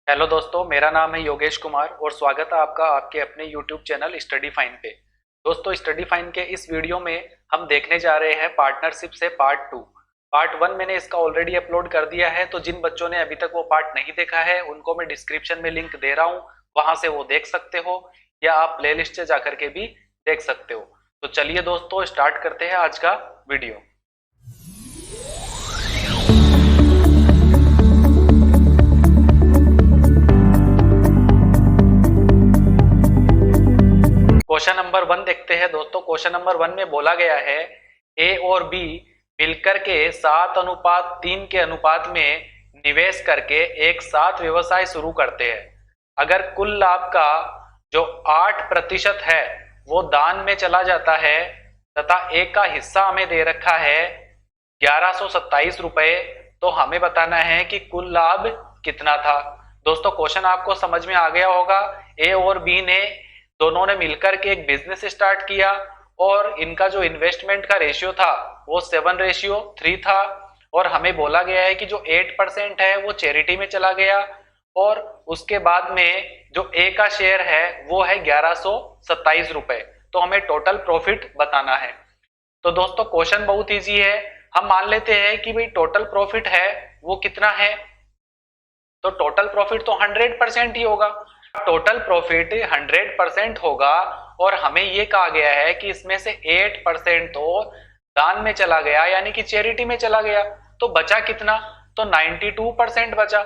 Hello दोस्तों, मेरा नाम है योगेश कुमार और स्वागत है आपका आपके अपने यूट्यूब चैनल स्टडी फाइन पे। दोस्तों, स्टडी फाइन के इस वीडियो में हम देखने जा रहे हैं पार्टनरशिप से पार्ट 2। पार्ट 1 मैंने इसका ऑलरेडी अपलोड कर दिया है, तो जिन बच्चों ने अभी तक वो पार्ट नहीं देखा है उनको मैं डिस्क्रिप्शन में लिंक दे रहा हूँ, वहां से वो देख सकते हो या आप प्ले लिस्ट से जाकर के भी देख सकते हो। तो चलिए दोस्तों, स्टार्ट करते हैं आज का वीडियो। क्वेश्चन नंबर 1 देखते हैं दोस्तों। क्वेश्चन नंबर 1 में बोला गया है ए और बी मिलकर के 7:3 के अनुपात में निवेश करके एक साथ व्यवसाय शुरू करते हैं। अगर कुल लाभ का जो 8% है वो दान में चला जाता है तथा एक का हिस्सा हमें दे रखा है 1127 रुपए, तो हमें बताना है कि कुल लाभ कितना था। दोस्तों, क्वेश्चन आपको समझ में आ गया होगा। ए और बी ने दोनों ने मिलकर के एक बिजनेस स्टार्ट किया और इनका जो इन्वेस्टमेंट का रेशियो था वो 7:3 था और हमें बोला गया है कि जो 8% है वो चैरिटी में चला गया और उसके बाद में जो ए का शेयर है वो है 1127 रुपए। तो हमें टोटल प्रॉफिट बताना है। तो दोस्तों, क्वेश्चन बहुत इजी है। हम मान लेते हैं कि भाई टोटल प्रॉफिट है वो कितना है, तो टोटल प्रॉफिट तो 100% ही होगा। टोटल प्रॉफिट 100% होगा और हमें ये कहा गया है कि इसमें से 8% तो दान में चला गया, यानी कि चैरिटी में चला गया। तो बचा कितना? तो 92% बचा।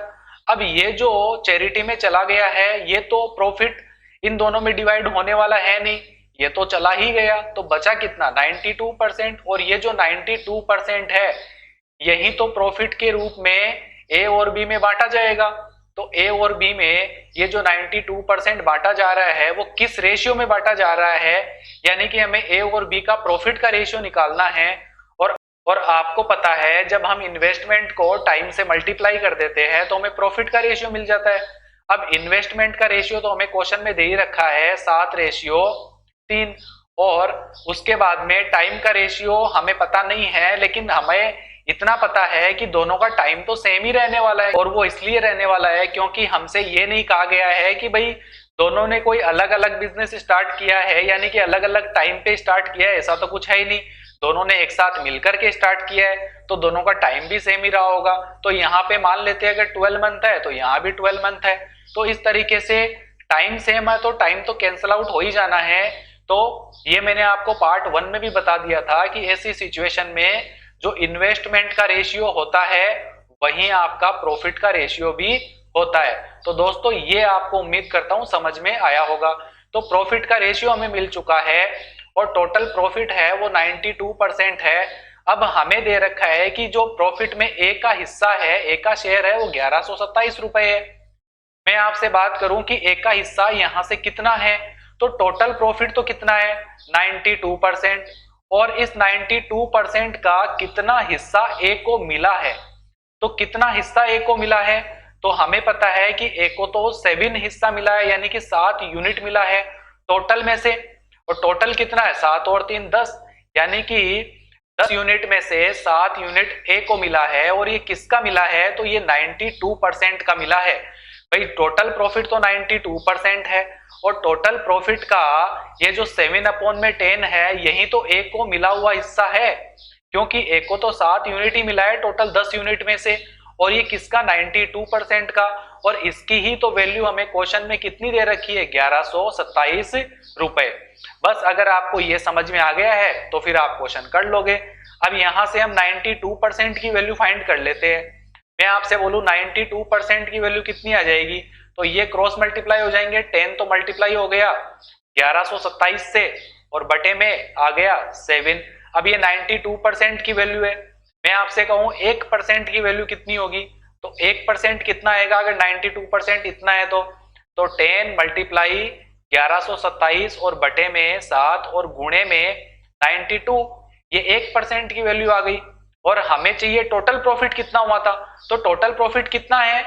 अब ये जो चैरिटी में चला गया है ये तो प्रॉफिट इन दोनों में डिवाइड होने वाला है नहीं, ये तो चला ही गया। तो बचा कितना? 92%। और ये जो 92% है यही तो प्रॉफिट के रूप में ए और बी में बांटा जाएगा। तो ए और बी में ये जो 92% बांटा जा रहा है वो किस रेशियो में बांटा जा रहा है, यानी कि हमें ए और बी का प्रॉफिट का रेशियो निकालना है। और आपको पता है जब हम इन्वेस्टमेंट को टाइम से मल्टीप्लाई कर देते हैं तो हमें प्रॉफिट का रेशियो मिल जाता है। अब इन्वेस्टमेंट का रेशियो तो हमें क्वेश्चन में दे ही रखा है 7:3 और उसके बाद में टाइम का रेशियो हमें पता नहीं है, लेकिन हमें इतना पता है कि दोनों का टाइम तो सेम ही रहने वाला है। और वो इसलिए रहने वाला है क्योंकि हमसे ये नहीं कहा गया है कि भाई दोनों ने कोई अलग अलग बिजनेस स्टार्ट किया है, यानी कि अलग अलग टाइम पे स्टार्ट किया है, ऐसा तो कुछ है ही नहीं। दोनों ने एक साथ मिलकर के स्टार्ट किया है तो दोनों का टाइम भी सेम ही रहा होगा। तो यहाँ पे मान लेते हैं अगर 12 मंथ है तो यहाँ भी 12 मंथ है। तो इस तरीके से टाइम सेम है तो टाइम तो कैंसिल आउट हो ही जाना है। तो ये मैंने आपको पार्ट 1 में भी बता दिया था कि ऐसी सिचुएशन में जो इन्वेस्टमेंट का रेशियो होता है वहीं आपका प्रॉफिट का रेशियो भी होता है। तो दोस्तों, ये आपको उम्मीद करता हूं समझ में आया होगा। तो प्रॉफिट का रेशियो हमें मिल चुका है और टोटल प्रॉफिट है वो 92% है। अब हमें दे रखा है कि जो प्रॉफिट में ए का हिस्सा है, ए का शेयर है वो 1127 रुपए है। मैं आपसे बात करूं कि ए का हिस्सा यहां से कितना है, तो टोटल प्रॉफिट तो कितना है? 92%। और इस 92% का कितना हिस्सा ए को मिला है? तो कितना हिस्सा ए को मिला है? तो हमें पता है कि ए को तो 7 हिस्सा मिला है, यानी कि 7 यूनिट मिला है टोटल में से। और टोटल कितना है? 7 और 3 10, यानी कि 10 यूनिट में से 7 यूनिट ए को मिला है। और ये किसका मिला है? तो ये 92% का मिला है। भाई टोटल प्रॉफिट तो 92% है और टोटल प्रॉफिट का ये जो 7/10 है यही तो ए को मिला हुआ हिस्सा है, क्योंकि ए को तो 7 यूनिट ही मिला है टोटल 10 यूनिट में से। और ये किसका? 92% का। और इसकी ही तो वैल्यू हमें क्वेश्चन में कितनी दे रखी है? 1127 रुपए। बस अगर आपको ये समझ में आ गया है तो फिर आप क्वेश्चन कर लोगे। अब यहां से हम 92% की वैल्यू फाइंड कर लेते हैं। मैं आपसे बोलूं 92% की वैल्यू कितनी आ जाएगी, तो ये क्रॉस मल्टीप्लाई हो जाएंगे। 10 तो मल्टीप्लाई हो गया 1127 से और बटे में आ गया 7। अब ये 92% की वैल्यू है। मैं आपसे कहूं 1% की वैल्यू कितनी होगी, तो 1% कितना आएगा अगर 92% इतना है तो 10 मल्टीप्लाई 1127 और बटे में 7 और गुणे में 92, ये 1% की वैल्यू आ गई। और हमें चाहिए टोटल प्रॉफिट कितना हुआ था, तो टोटल प्रॉफिट कितना है?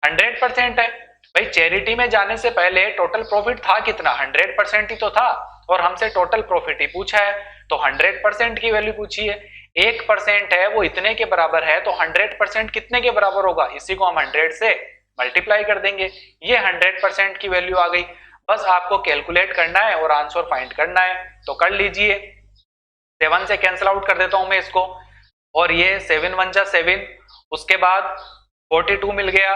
100% है। भाई चैरिटी में जाने से पहले टोटल प्रॉफिट था कितना? 100% ही तो था और हमसे टोटल प्रॉफिट ही पूछा है तो 100% की वैल्यू पूछी है। 1% है वो इतने के बराबर है तो 100% कितने के बराबर होगा? इसी को हम 100 से मल्टीप्लाई कर देंगे, ये 100% की वैल्यू आ गई। बस आपको कैलकुलेट करना है और आंसर फाइंड करना है, तो कर लीजिए। 7 से कैंसिल आउट कर देता हूं मैं इसको, और ये 7 1 जा 7, उसके बाद 42 मिल गया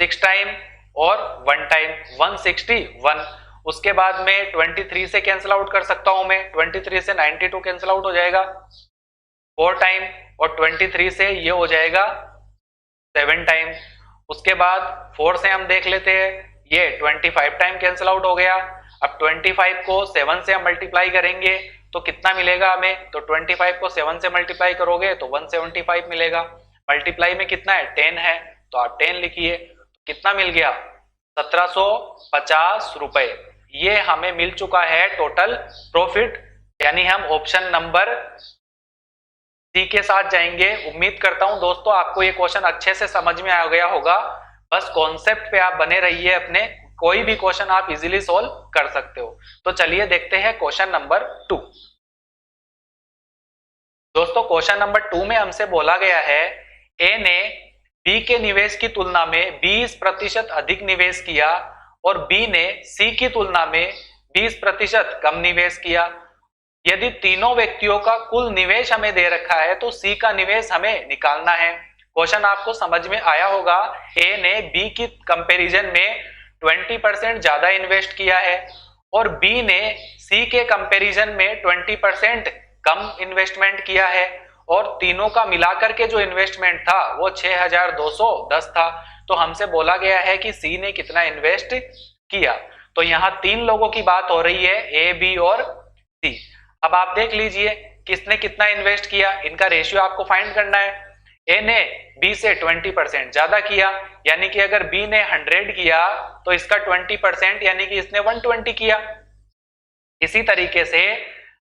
6 टाइम और 1 टाइम 161। उसके बाद में 23 से कैंसिल आउट कर सकता हूं मैं, 23 से 92 कैंसिल आउट हो जाएगा 4 टाइम, और 23 से ये हो जाएगा 7 टाइम। उसके बाद 4 से हम देख लेते हैं, ये 25 टाइम कैंसिल आउट हो गया। अब 25 को 7 से हम मल्टीप्लाई करेंगे तो कितना मिलेगा हमें, तो 25 को 7 से मल्टीप्लाई करोगे तो 175 मिलेगा। मल्टीप्लाई में कितना है, 10 है, तो आप 10 लिखिए। कितना मिल गया, 1750 रुपए। ये हमें मिल चुका है टोटल प्रॉफिट, यानी हम ऑप्शन नंबर सी के साथ जाएंगे। उम्मीद करता हूं दोस्तों आपको ये क्वेश्चन अच्छे से समझ में आ गया होगा। बस कॉन्सेप्ट पे आप बने रहिए अपने, कोई भी क्वेश्चन आप इजीली सॉल्व कर सकते हो। तो चलिए देखते हैं क्वेश्चन नंबर 2। दोस्तों क्वेश्चन नंबर 2 में हमसे बोला गया है ए ने बी के निवेश की तुलना में 20% अधिक निवेश किया और बी ने सी की तुलना में 20% कम निवेश किया। यदि तीनों व्यक्तियों का कुल निवेश हमें दे रखा है तो सी का निवेश हमें निकालना है। क्वेश्चन आपको समझ में आया होगा। ए ने बी की कंपैरिजन में 20% ज्यादा इन्वेस्ट किया है और बी ने सी के कंपैरिजन में 20% कम इन्वेस्टमेंट किया है, और तीनों का मिलाकर के जो इन्वेस्टमेंट था वो 6210 था। तो हमसे बोला गया है कि सी ने कितना इन्वेस्ट किया। तो यहाँ 3 लोगों की बात हो रही है, ए बी और सी। अब आप देख लीजिए किसने कितना इन्वेस्ट किया, इनका रेशियो आपको फाइंड करना है। ए ने बी से 20% ज्यादा किया, यानी कि अगर बी ने 100 किया तो इसका 20% यानी कि इसने 120 किया। इसी तरीके से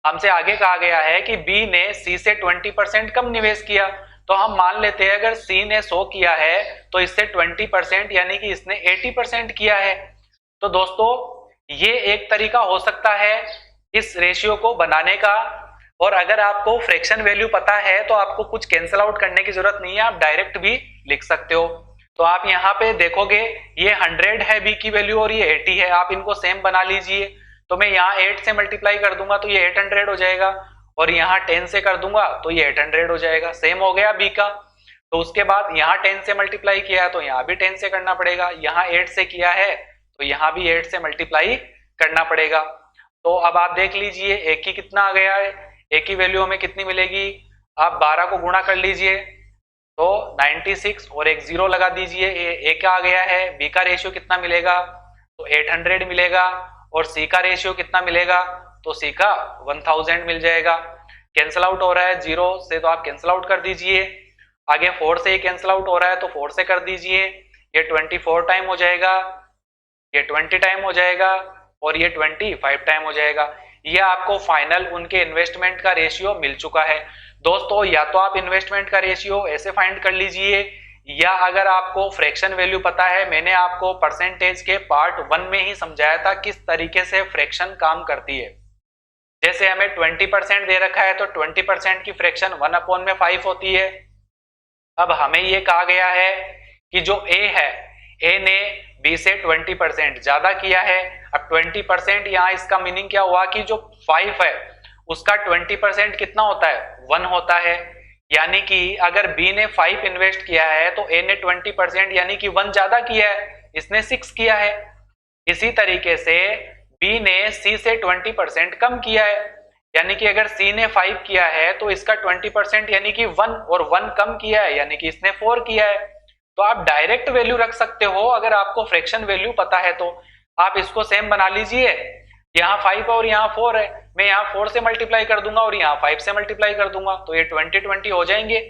हमसे आगे कहा गया है कि बी ने सी से 20% कम निवेश किया, तो हम मान लेते हैं अगर सी ने 100 किया है तो इससे 20% यानी कि इसने 80% किया है। तो दोस्तों ये एक तरीका हो सकता है इस रेशियो को बनाने का। और अगर आपको फ्रैक्शन वैल्यू पता है तो आपको कुछ कैंसिल आउट करने की जरूरत नहीं है, आप डायरेक्ट भी लिख सकते हो। तो आप यहाँ पे देखोगे ये 100 है बी की वैल्यू और ये 80 है, आप इनको सेम बना लीजिए। तो मैं यहाँ 8 से मल्टीप्लाई कर दूंगा तो ये 800 हो जाएगा, और यहाँ 10 से कर दूंगा तो ये 800 हो जाएगा। सेम हो गया बी का। तो उसके बाद यहाँ 10 से मल्टीप्लाई किया है तो यहाँ भी 10 से करना पड़ेगा, यहाँ 8 से किया है तो यहाँ भी 8 से मल्टीप्लाई करना पड़ेगा। तो अब आप देख लीजिए ए की कितना आ गया है, ए की वैल्यू हमें कितनी मिलेगी, आप 12 को गुणा कर लीजिए तो 96 और एक 0 लगा दीजिए। ए का आ गया है, बी का रेशियो कितना मिलेगा, तो 800 मिलेगा, और सी का रेशियो कितना मिलेगा, तो सी का 1000 मिल जाएगा। कैंसिल आउट हो रहा है 0 से तो आप कैंसिल आउट कर दीजिए। आगे 4 से ही कैंसिल आउट हो रहा है तो 4 से कर दीजिए। ये 24 टाइम हो जाएगा, ये 20 टाइम हो जाएगा, और ये 25 टाइम हो जाएगा। ये आपको फाइनल उनके इन्वेस्टमेंट का रेशियो मिल चुका है। दोस्तों या तो आप इन्वेस्टमेंट का रेशियो ऐसे फाइंड कर लीजिए, या अगर आपको फ्रैक्शन वैल्यू पता है, मैंने आपको परसेंटेज के पार्ट 1 में ही समझाया था किस तरीके से फ्रैक्शन काम करती है। जैसे हमें 20% दे रखा है तो 20% की फ्रैक्शन 1/5 होती है। अब हमें ये कहा गया है कि जो ए है, ए ने बी से 20% ज्यादा किया है। अब 20% यहाँ इसका मीनिंग क्या हुआ कि जो 5 है उसका 20% कितना होता है, 1 होता है। यानी कि अगर बी ने 5 इन्वेस्ट किया है तो ए ने 20% यानी कि 1 ज्यादा किया है, इसने 6 किया है। इसी तरीके से बी ने सी से 20% कम किया है, यानी कि अगर सी ने 5 किया है तो इसका 20% यानी कि 1, और 1 कम किया है यानी कि इसने 4 किया है। तो आप डायरेक्ट वैल्यू रख सकते हो अगर आपको फ्रैक्शन वैल्यू पता है तो। आप इसको सेम बना लीजिए, यहाँ 5 और यहाँ 4 है, मैं यहाँ 4 से मल्टीप्लाई कर दूंगा और यहाँ 5 से मल्टीप्लाई कर दूंगा तो ये 20 हो जाएंगे।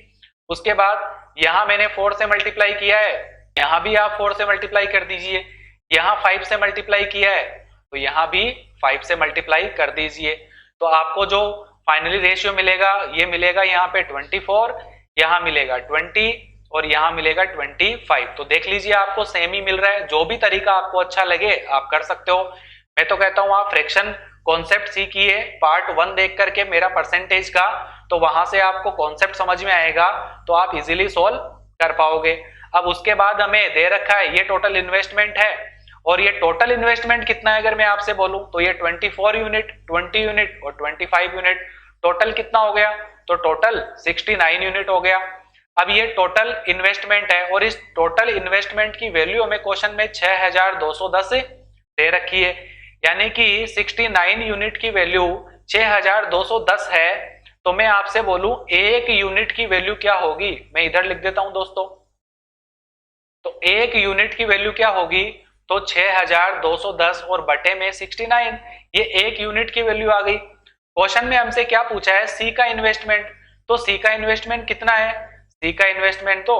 उसके बाद यहाँ मैंने 4 से मल्टीप्लाई किया है, यहाँ भी आप 4 से मल्टीप्लाई कर दीजिए। यहाँ 5 से मल्टीप्लाई किया है तो यहाँ भी 5 से मल्टीप्लाई कर दीजिए। तो आपको जो फाइनली रेशियो मिलेगा ये मिलेगा यहाँ पे 24, यहाँ मिलेगा 20 और यहाँ मिलेगा 25। तो देख लीजिए आपको सेम ही मिल रहा है। जो भी तरीका आपको अच्छा लगे आप कर सकते हो। मैं तो कहता हूँ आप फ्रैक्शन कॉन्सेप्ट सीखिए, पार्ट 1 देख करके मेरा परसेंटेज का, तो वहां से आपको कॉन्सेप्ट समझ में आएगा तो आप इजीली सोल्व कर पाओगे। अब उसके बाद हमें दे रखा है ये टोटल इन्वेस्टमेंट है, और ये टोटल इन्वेस्टमेंट कितना है अगर मैं आपसे बोलूं तो ये 24 यूनिट, 20 यूनिट और 25 यूनिट, टोटल कितना हो गया, तो टोटल 69 यूनिट हो गया। अब ये टोटल इन्वेस्टमेंट है और इस टोटल इन्वेस्टमेंट की वैल्यू हमें क्वेश्चन में 6210 दे रखी है, यानी कि 69 यूनिट की वैल्यू 6210 है। तो मैं आपसे बोलूं एक यूनिट की वैल्यू क्या होगी, मैं इधर लिख देता हूं दोस्तों, तो एक यूनिट की वैल्यू क्या होगी, तो 6210 और बटे में 69, ये एक यूनिट की वैल्यू आ गई। क्वेश्चन में हमसे क्या पूछा है, सी का इन्वेस्टमेंट, तो सी का इन्वेस्टमेंट कितना है, सी का इन्वेस्टमेंट तो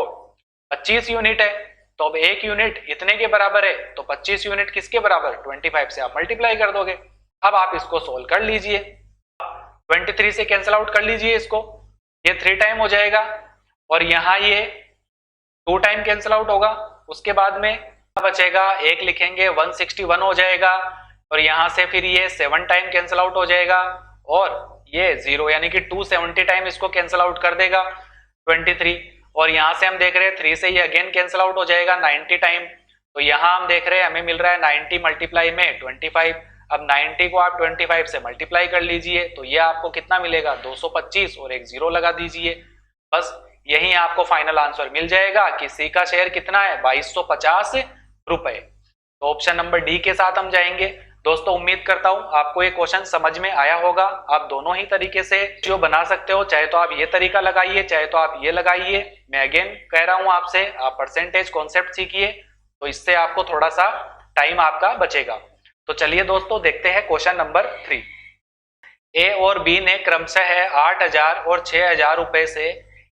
25 यूनिट है, तो अब एक यूनिट इतने के बराबर है, तो 25 यूनिट किसके बराबर, 25 से आप मल्टीप्लाई कर दोगे। अब आप इसको सोल्व कर लीजिए, 23 से कैंसिल आउट कर लीजिए इसको, ये 3 टाइम हो जाएगा और यहाँ ये 2 टाइम कैंसिल आउट होगा। उसके बाद में बचेगा, एक लिखेंगे 161 हो जाएगा, और यहां से फिर ये 7 टाइम कैंसिल आउट हो जाएगा, और ये 0 यानी कि 270 टाइम इसको कैंसिल आउट कर देगा 23, और यहां से हम देख रहे हैं 3 से ये अगेन कैंसिल आउट हो जाएगा 90 टाइम, तो यहां हम देख रहे हैं हमें मिल रहा है 90 मल्टीप्लाई में 25। अब 90 को आप 25 से मल्टीप्लाई कर लीजिए, तो ये आपको कितना मिलेगा, 225 और एक 0 लगा दीजिए, बस यही आपको फाइनल आंसर मिल जाएगा कि सी का शेयर कितना है, 2250 रुपए। तो ऑप्शन नंबर डी के साथ हम जाएंगे। दोस्तों उम्मीद करता हूं आपको ये क्वेश्चन समझ में आया होगा। आप दोनों ही तरीके से जो बना सकते हो, चाहे तो आप ये तरीका लगाइए, चाहे तो आप ये लगाइए। मैं अगेन कह रहा हूं आपसे, आप परसेंटेज कॉन्सेप्ट सीखिए, तो इससे आपको थोड़ा सा टाइम आपका बचेगा। तो चलिए दोस्तों देखते हैं क्वेश्चन नंबर 3। ए और बी ने क्रमशः 8000 और 6000 रुपए से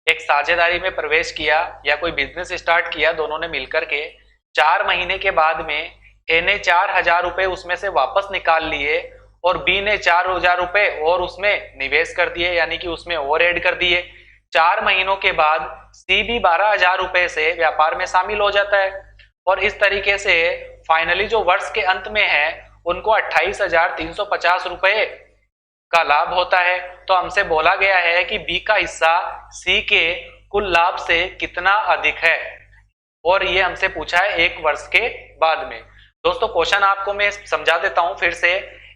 एक साझेदारी में प्रवेश किया या कोई बिजनेस स्टार्ट किया, दोनों ने मिलकर के 4 महीने के बाद में ए ने 4000 रुपए उसमें से वापस निकाल लिए और बी ने 4000 रुपए और उसमें निवेश कर दिए, यानी कि उसमें और ऐड कर दिए। 4 महीनों के बाद सी भी 12000 रुपए से व्यापार में शामिल हो जाता है, और इस तरीके से फाइनली जो वर्ष के अंत में है उनको 28350 रुपए का लाभ होता है। तो हमसे बोला गया है कि बी का हिस्सा सी के कुल लाभ से कितना अधिक है, और ये हमसे पूछा है 1 वर्ष के बाद में। दोस्तों क्वेश्चन आपको मैं समझा देता हूं फिर से।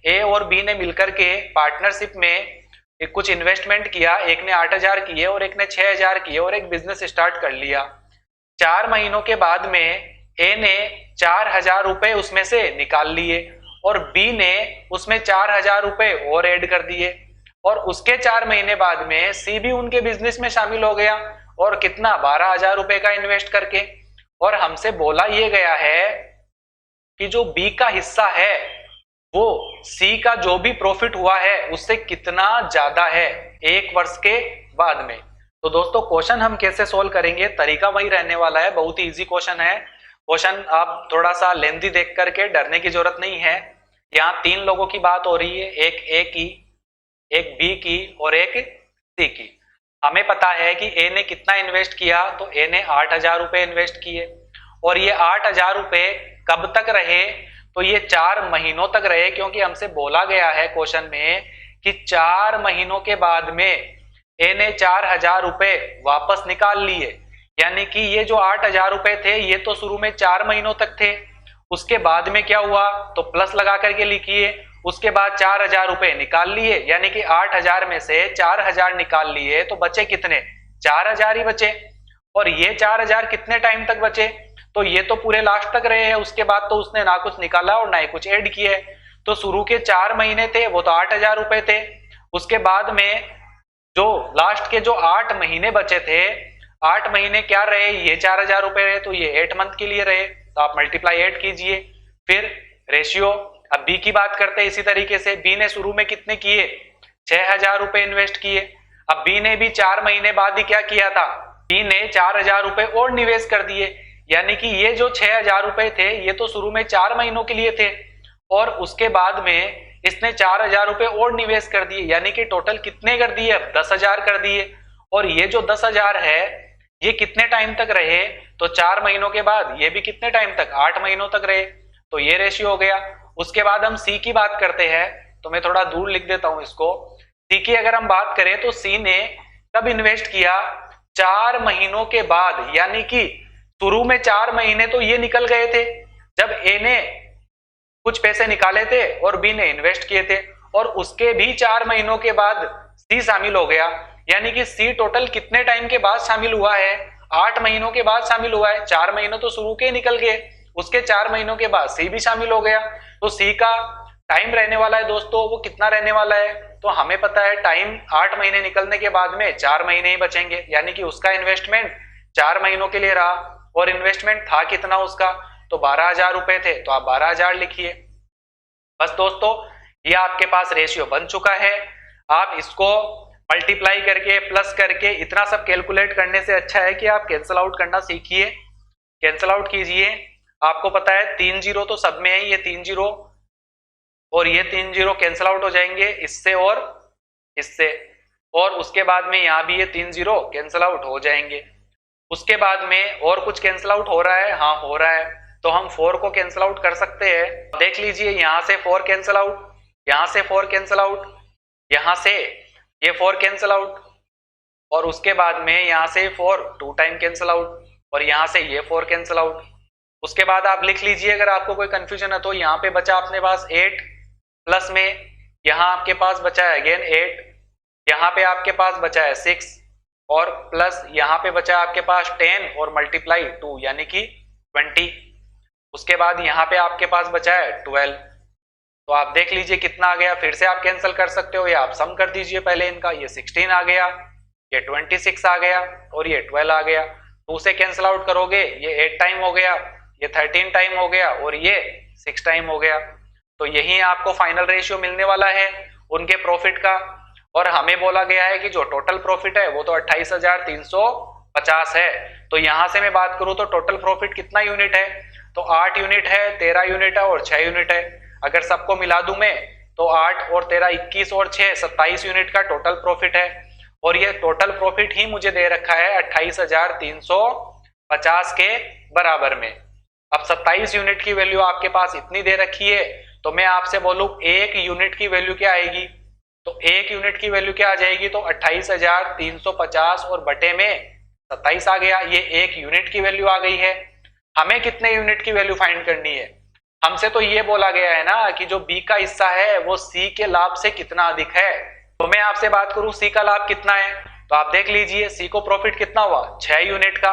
ए और बी ने मिलकर के पार्टनरशिप में कुछ इन्वेस्टमेंट किया, एक ने 8000 किए और एक ने 6000 किए और एक बिजनेस स्टार्ट कर लिया। 4 महीनों के बाद में ए ने 4000 रुपए उसमें से निकाल लिए और बी ने उसमें 4000 रुपए और ऐड कर दिए, और उसके 4 महीने बाद में सी भी उनके बिजनेस में शामिल हो गया, और कितना, 12000 रुपए का इन्वेस्ट करके। और हमसे बोला ये गया है कि जो बी का हिस्सा है वो सी का जो भी प्रॉफिट हुआ है उससे कितना ज्यादा है 1 वर्ष के बाद में। तो दोस्तों क्वेश्चन हम कैसे सोल्व करेंगे, तरीका वही रहने वाला है, बहुत ही इजी क्वेश्चन है। क्वेश्चन आप थोड़ा सा लेंथी देख करके डरने की जरूरत नहीं है। यहाँ 3 लोगों की बात हो रही है, एक ए की, एक बी की और एक सी की। हमें पता है कि ए ने कितना इन्वेस्ट किया, तो ए ने 8000 रुपए इन्वेस्ट किए, और ये 8000 रुपए कब तक रहे, तो ये 4 महीनों तक रहे, क्योंकि हमसे बोला गया है क्वेश्चन में कि 4 महीनों के बाद में ए ने 4000 रुपए वापस निकाल लिए, यानी कि ये जो 8000 रुपए थे ये तो शुरू में 4 महीनों तक थे, उसके बाद में क्या हुआ, तो प्लस लगा करके लिखिए, उसके बाद 4000 रुपए निकाल लिए, यानी कि 8000 में से 4000 निकाल लिए तो बचे कितने, 4000 ही बचे। और ये 4000 कितने टाइम तक बचे, तो ये तो पूरे लास्ट तक रहे हैं, उसके बाद तो उसने ना कुछ निकाला और ना ही कुछ ऐड किया है। तो शुरू के 4 महीने थे वो तो 8000 रुपए थे, उसके बाद में जो लास्ट के जो 8 महीने बचे थे, 8 महीने क्या रहे, ये 4000 रुपए रहे, तो ये 8 मंथ के लिए रहे, तो आप मल्टीप्लाई 8 कीजिए। फिर रेशियो, अब बी की बात करते हैं इसी तरीके से। बी ने शुरू में कितने किए, 6000 रुपए इन्वेस्ट किए। अब बी ने भी 4 महीने बाद ही क्या किया था, बी ने 4000 रुपए और निवेश कर दिए, यानी कि ये जो 6000 रुपए थे ये तो शुरू में 4 महीनों के लिए थे, और उसके बाद में इसने 4000 रुपए और निवेश कर दिए, यानी कि टोटल कितने कर दिए, अब 10000 कर दिए। और ये जो 10000 है ये कितने टाइम तक रहे, तो 4 महीनों के बाद ये भी कितने टाइम तक, 8 महीनों तक रहे, तो ये रेशियो हो गया। उसके बाद हम सी की बात करते हैं, तो मैं थोड़ा दूर लिख देता हूं इसको। सी की अगर हम बात करें तो सी ने कब इन्वेस्ट किया, 4 महीनों के बाद, यानी कि शुरू में 4 महीने तो ये निकल गए थे जब ए ने कुछ पैसे निकाले थे और बी ने इन्वेस्ट किए थे, और उसके भी 4 महीनों के बाद सी शामिल हो गया। यानी कि सी टोटल कितने टाइम के बाद शामिल हुआ है? 8 महीनों के बाद शामिल हुआ है। 4 महीने तो शुरू के निकल गए, उसके 4 महीनों के बाद सी भी शामिल हो गया। तो सी का टाइम रहने वाला है दोस्तों, वो कितना रहने वाला है? तो हमें पता है टाइम 8 महीने निकलने के बाद में 4 महीने ही बचेंगे, यानी कि उसका इन्वेस्टमेंट 4 महीनों के लिए रहा। और इन्वेस्टमेंट था कितना उसका? तो 12,000 रुपए थे, तो आप 12,000 लिखिए। बस दोस्तों, ये आपके पास रेशियो बन चुका है। आप इसको मल्टीप्लाई करके प्लस करके इतना सब कैलकुलेट करने से अच्छा है कि आप कैंसल आउट करना सीखिए, कैंसल आउट कीजिए। आपको पता है 3 जीरो तो सब में है, ये 3 जीरो और ये 3 जीरो कैंसल आउट हो जाएंगे इससे और इससे, और उसके बाद में यहाँ भी ये 3 जीरो कैंसल आउट हो जाएंगे। उसके बाद में और कुछ कैंसल आउट हो रहा है? हाँ हो रहा है, तो हम 4 को कैंसल आउट कर सकते हैं। देख लीजिए, यहाँ से 4 कैंसल आउट, यहाँ से 4 कैंसल आउट, यहाँ से ये 4 कैंसल आउट, और उसके बाद में यहाँ से 4 2 टाइम कैंसल आउट, और यहाँ से ये 4 कैंसल आउट। उसके बाद आप लिख लीजिए, अगर आपको कोई कंफ्यूजन है तो यहाँ पे बचा अपने पास 8, प्लस में यहाँ आपके पास बचा है अगेन 8, यहाँ पे आपके पास बचा है 6, और प्लस यहाँ पे बचा आपके पास 10 और मल्टीप्लाई 2 यानी कि 20। उसके बाद यहाँ पे आपके पास बचा है 12। तो आप देख लीजिए कितना आ गया, फिर से आप कैंसिल कर सकते हो, या आप सम कर दीजिए पहले इनका। ये 16 आ गया, ये 26 आ गया, और ये 12 आ गया। 2 से कैंसिल आउट करोगे, ये 8 टाइम हो गया, ये 13 टाइम हो गया, और ये 6 टाइम हो गया। तो यही आपको फाइनल रेशियो मिलने वाला है उनके प्रॉफिट का। और हमें बोला गया है कि जो टोटल प्रॉफिट है वो तो 28,350 है। तो यहां से मैं बात करूं तो टोटल प्रॉफिट कितना यूनिट है? तो 8 यूनिट है, 13 यूनिट है और 6 यूनिट है। अगर सबको मिला दूं मैं तो 8 और 13 21 और 6 27 यूनिट का टोटल प्रॉफिट है। और ये टोटल प्रॉफिट ही मुझे दे रखा है 28,350 के बराबर में। अब 27 यूनिट की वैल्यू आपके पास इतनी दे रखी है, तो मैं आपसे बोलूं 1 यूनिट की वैल्यू क्या आएगी? तो 1 यूनिट की वैल्यू क्या आ जाएगी? तो 28,350 और बटे में 27 आ गया, ये 1 यूनिट की वैल्यू आ गई है। हमें कितने यूनिट की वैल्यू फाइंड करनी है? हमसे तो ये बोला गया है ना कि जो बी का हिस्सा है वो सी के लाभ से कितना अधिक है। तो मैं आपसे बात करूं सी का लाभ कितना है, तो आप देख लीजिए सी को प्रॉफिट कितना हुआ? 6 यूनिट का,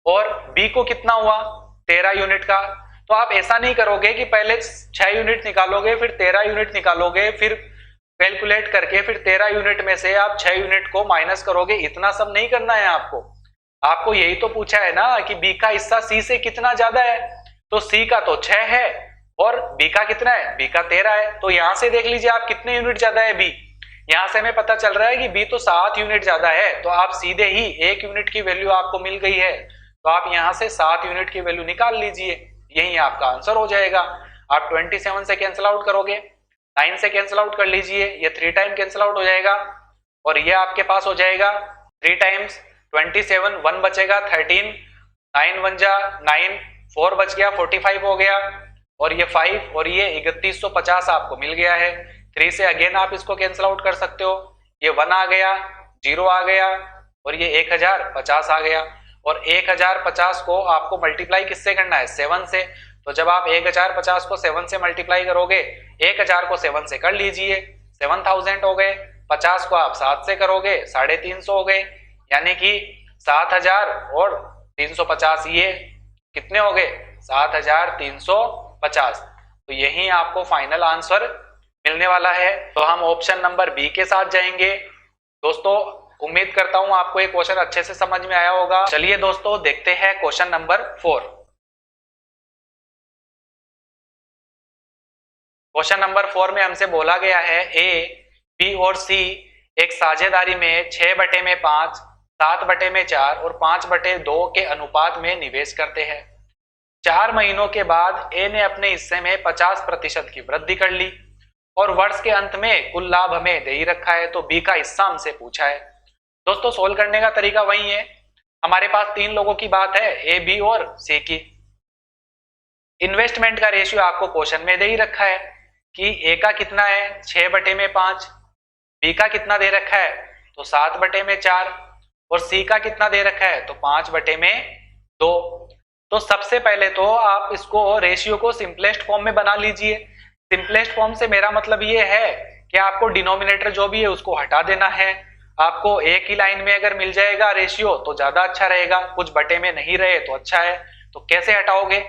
और बी को कितना हुआ? 13 यूनिट का। तो आप ऐसा नहीं करोगे कि पहले 6 यूनिट निकालोगे फिर 13 यूनिट निकालोगे, फिर कैलकुलेट करके फिर 13 यूनिट में से आप 6 यूनिट को माइनस करोगे। इतना सब नहीं करना है आपको। आपको यही तो पूछा है ना कि बी का हिस्सा सी से कितना ज्यादा है, तो सी का तो 6 है और बी का कितना है? बी का 13 है। तो यहां से देख लीजिए आप कितने यूनिट ज्यादा है बी। यहां से हमें पता चल रहा है कि बी तो 7 यूनिट ज्यादा है, तो आप सीधे ही 1 यूनिट की वैल्यू आपको मिल गई है, तो आप यहां से 7 यूनिट की वैल्यू निकाल लीजिए, यही आपका आंसर हो जाएगा। आप 27 से कैंसिल आउट करोगे, 9 से कैंसिल आउट कर लीजिए, ये 3 टाइम कैंसिल आउट हो जाएगा, और ये आपके पास हो जाएगा 3 टाइम्स 27, 1 बचेगा 13, 9 1 जा 9, 4 बच गया 45 हो गया, और ये 5 और ये 3150 आपको मिल गया है। 3 से अगेन आप इसको कैंसिल आउट कर सकते हो, ये 1 आ गया, 0 आ गया, और ये 1050 आ गया। और 1050 को आपको मल्टीप्लाई किससे करना है? 7 से। तो जब आप 1050 को 7 से मल्टीप्लाई करोगे, 1000 को 7 से कर लीजिए, 7000 हो गए। 50 को आप 7 से करोगे, 350 हो गए, यानी कि 7000 और 350, ये कितने हो गए? 7350। तो यही आपको फाइनल आंसर मिलने वाला है। तो हम ऑप्शन नंबर बी के साथ जाएंगे। दोस्तों उम्मीद करता हूं आपको ये क्वेश्चन अच्छे से समझ में आया होगा। चलिए दोस्तों देखते हैं क्वेश्चन नंबर 4। क्वेश्चन नंबर 4 में हमसे बोला गया है ए, बी और सी एक साझेदारी में 6/5, 7/4 और 5/2 के अनुपात में निवेश करते हैं। 4 महीनों के बाद ए ने अपने हिस्से में 50% की वृद्धि कर ली और वर्ष के अंत में कुल लाभ हमें दे ही रखा है, तो बी का हिस्सा हमसे पूछा है। दोस्तों सोल्व करने का तरीका वही है, हमारे पास 3 लोगों की बात है, ए, बी और सी की। इन्वेस्टमेंट का रेशियो आपको क्वेश्चन में दे ही रखा है कि ए का कितना है? 6/5, बी का कितना दे रखा है? तो 7/4, और सी का कितना दे रखा है? तो 5/4। 2। तो सबसे पहले तो आप इसको रेशियो को सिंपलेस्ट फॉर्म में बना लीजिए। सिंपलेस्ट फॉर्म से मेरा मतलब ये है कि आपको डिनोमिनेटर जो भी है उसको हटा देना है। आपको एक ही लाइन में अगर मिल जाएगा रेशियो तो ज्यादा अच्छा रहेगा, कुछ बटे में नहीं रहे तो अच्छा है। तो कैसे हटाओगे?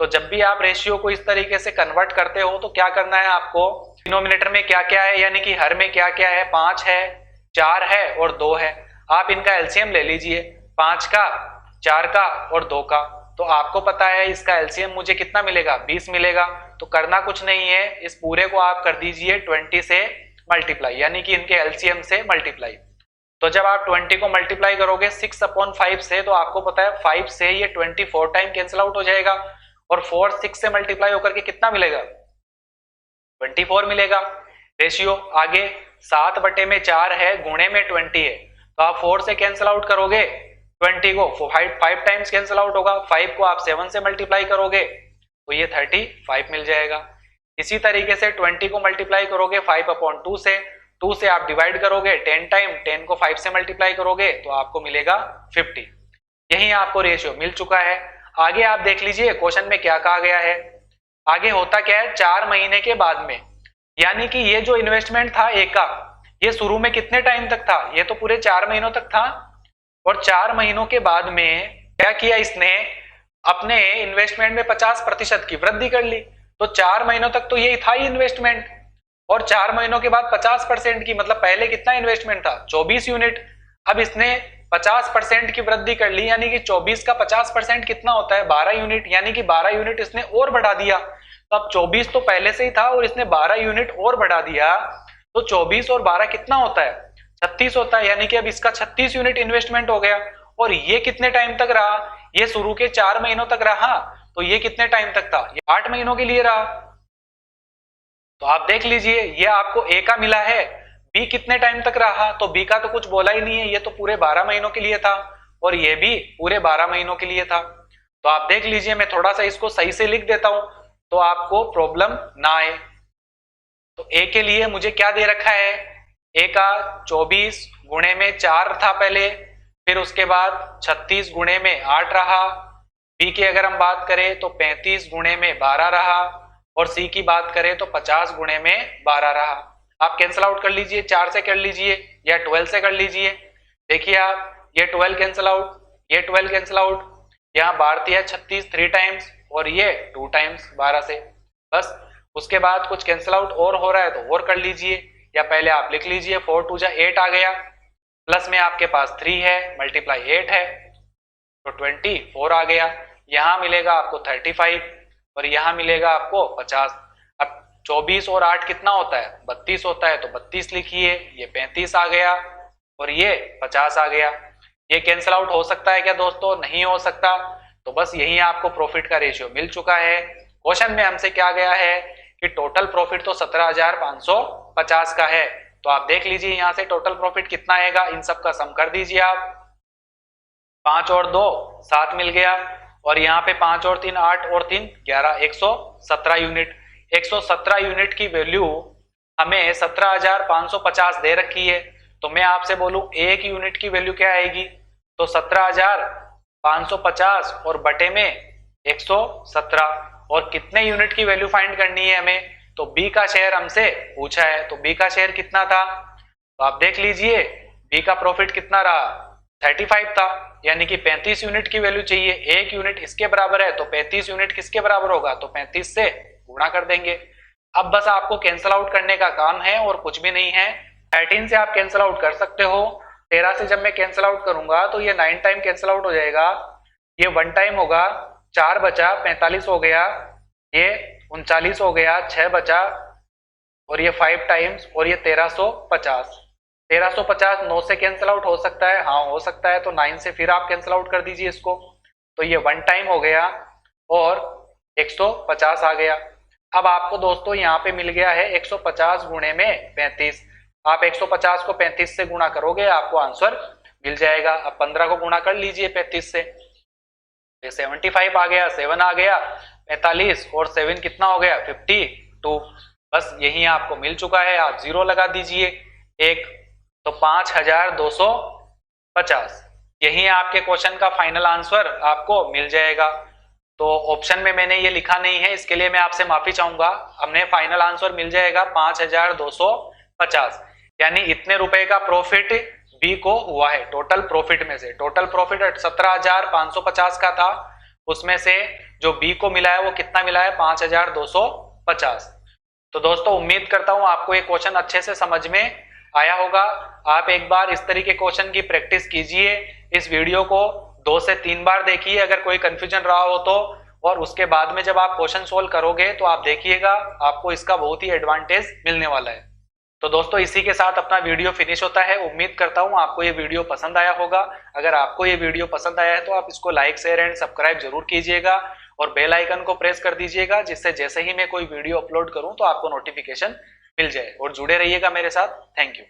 तो जब भी आप रेशियो को इस तरीके से कन्वर्ट करते हो तो क्या करना है आपको, डिनोमिनेटर में क्या क्या है, यानी कि हर में क्या क्या है, 5 है, 4 है और 2 है। आप इनका एलसीएम ले लीजिए, 5 का, 4 का और 2 का। तो आपको पता है इसका एलसीएम मुझे कितना मिलेगा, 20 मिलेगा। तो करना कुछ नहीं है, इस पूरे को आप कर दीजिए 20 से मल्टीप्लाई, यानी कि इनके एलसीएम से मल्टीप्लाई। तो जब आप 20 को मल्टीप्लाई करोगे 6/5 से, तो आपको पता है 5 से ये 24 टाइम कैंसिल आउट हो जाएगा और 4 6 से मल्टीप्लाई होकर के कितना मिलेगा, 24 मिलेगा। रेशियो आगे 7/4 है, गुणे में 20 है, तो आप 4 से कैंसिल आउट करोगे 20 को, 5 टाइम्स कैंसिल आउट होगा। 5 को आप 7 से मल्टीप्लाई करोगे तो ये 35 मिल जाएगा। इसी तरीके से 20 को मल्टीप्लाई करोगे 5/2 से, 2 से आप डिवाइड करोगे 10 टाइम, 10 को 5 से मल्टीप्लाई करोगे तो आपको मिलेगा 50। यही आपको रेशियो मिल चुका है। आगे आप देख लीजिए क्वेश्चन में क्या कहा गया है। आगे होता क्या है, 4 महीने के बाद में, यानी कि ये जो इन्वेस्टमेंट था ए का, ये शुरू में कितने टाइम तक था, ये तो पूरे 4 महीनों तक था। और 4 महीनों के बाद में क्या किया इसने, अपने इन्वेस्टमेंट में 50% की वृद्धि कर ली। तो 4 महीनों तक तो यही था ही इन्वेस्टमेंट, और 4 महीनों के बाद 50% की, मतलब पहले कितना इन्वेस्टमेंट था, 24 यूनिट। अब इसने 50% की वृद्धि कर ली, यानी कि 24 का 50% कितना होता है, 12 यूनिट, यानी कि 12 यूनिट इसने और बढ़ा दिया। तो अब 24 तो पहले से ही था और इसने 12 यूनिट और बढ़ा दिया, तो 24 और 12 कितना होता है, 36 होता है। यानी कि अब इसका 36 यूनिट इन्वेस्टमेंट हो गया। और ये कितने टाइम तक रहा, ये शुरू के 4 महीनों तक रहा, तो ये कितने टाइम तक था, ये 8 महीनों के लिए रहा। तो आप देख लीजिए ये आपको ए का मिला है, बी कितने टाइम तक रहा, तो बी का तो कुछ बोला ही नहीं है, ये तो पूरे 12 महीनों के लिए था, और ये भी पूरे 12 महीनों के लिए था। तो आप देख लीजिए, मैं थोड़ा सा इसको सही से लिख देता हूं तो आपको प्रॉब्लम ना आए। तो ए के लिए मुझे क्या दे रखा है, ए का 24 गुणे में 4 था पहले, फिर उसके बाद 36 गुणे में 8 रहा। बी की अगर हम बात करें तो 35 गुणे में 12 रहा, और सी की बात करें तो 50 गुणे में 12 रहा। आप कैंसिल आउट कर लीजिए, 4 से कर लीजिए या 12 से कर लीजिए। देखिए आप, ये 12 कैंसिल आउट, ये 12 कैंसिल आउट, यहाँ बढ़ती है 36 3 टाइम्स और ये 2 टाइम्स 12 से, बस। उसके बाद कुछ कैंसिल आउट और हो रहा है तो और कर लीजिए, या पहले आप लिख लीजिए 4 2 जा 8 आ गया, प्लस में आपके पास 3 है, मल्टीप्लाई 8 है तो 24 आ गया। यहाँ मिलेगा आपको 35 और यहाँ मिलेगा आपको 50। अब 24 और 8 कितना होता है, 32 होता है, तो 32 लिखिए, ये 35 आ गया और ये 50 आ गया। ये कैंसिल आउट हो सकता है क्या दोस्तों, नहीं हो सकता। तो बस यही आपको प्रॉफिट का रेशियो मिल चुका है। क्वेश्चन में हमसे क्या गया है कि टोटल प्रॉफिट तो 17,550 का है। तो आप देख लीजिए यहाँ से टोटल प्रॉफिट कितना आएगा, इन सब का सम कर दीजिए आप। 5 और 2 7 मिल गया, और यहाँ पे 5 और 3 8 और 3 11, 117 यूनिट। 117 यूनिट की वैल्यू हमें 17,550 दे रखी है। तो मैं आपसे बोलूं एक यूनिट की वैल्यू क्या आएगी, तो 17,550 और बटे में 117, और कितने यूनिट की वैल्यू फाइंड करनी है हमें, तो बी का शेयर हमसे पूछा है। तो बी का शेयर कितना था, तो आप देख लीजिए बी का प्रॉफिट कितना रहा, 35 था, यानी कि 35 यूनिट की वैल्यू चाहिए। एक यूनिट इसके बराबर है तो 35 यूनिट किसके बराबर होगा, तो 35 से गुणा कर देंगे। अब बस आपको कैंसिल आउट करने का काम है और कुछ भी नहीं है। 13 से आप कैंसिल आउट कर सकते हो, 13 से जब मैं कैंसिल आउट करूंगा तो ये 9 टाइम कैंसिल आउट हो जाएगा, ये 1 टाइम होगा, 4 बचा, 45 हो गया, ये 39 हो गया, 6 बचा, और ये 5 टाइम्स, और ये 1350। 1350 9 से कैंसिल आउट हो सकता है, हाँ हो सकता है, तो 9 से फिर आप कैंसिल आउट कर दीजिए इसको। तो ये 1 टाइम हो गया और 150 आ गया। अब आपको दोस्तों यहाँ पे मिल गया है 150 गुणे में 35। आप 150 को 35 से गुणा करोगे आपको आंसर मिल जाएगा। अब 15 को गुणा कर लीजिए 35 से, 75 आ गया, 7 आ गया 45, और 7 कितना हो गया 52। बस यही आपको मिल चुका है, आप 0 लगा दीजिए एक, तो 5,250 यही आपके क्वेश्चन का फाइनल आंसर आपको मिल जाएगा। तो ऑप्शन में मैंने ये लिखा नहीं है, इसके लिए मैं आपसे माफी चाहूंगा। हमने फाइनल आंसर मिल जाएगा 5250, यानी इतने रुपए का प्रॉफिट बी को हुआ है। टोटल प्रॉफिट में से टोटल प्रॉफिट 17,550 का था, उसमें से जो बी को मिला है वो कितना मिला है, 5,250। तो दोस्तों उम्मीद करता हूं आपको ये क्वेश्चन अच्छे से समझ में आया होगा। आप एक बार इस तरीके क्वेश्चन की प्रैक्टिस कीजिए, इस वीडियो को 2 से 3 बार देखिए अगर कोई कंफ्यूजन रहा हो तो, और उसके बाद में जब आप क्वेश्चन सोल्व करोगे तो आप देखिएगा आपको इसका बहुत ही एडवांटेज मिलने वाला है। तो दोस्तों इसी के साथ अपना वीडियो फिनिश होता है। उम्मीद करता हूं आपको ये वीडियो पसंद आया होगा। अगर आपको ये वीडियो पसंद आया है तो आप इसको लाइक शेयर एंड सब्सक्राइब जरूर कीजिएगा और बेल आइकन को प्रेस कर दीजिएगा, जिससे जैसे ही मैं कोई वीडियो अपलोड करूं तो आपको नोटिफिकेशन मिल जाए। और जुड़े रहिएगा मेरे साथ। Thank you.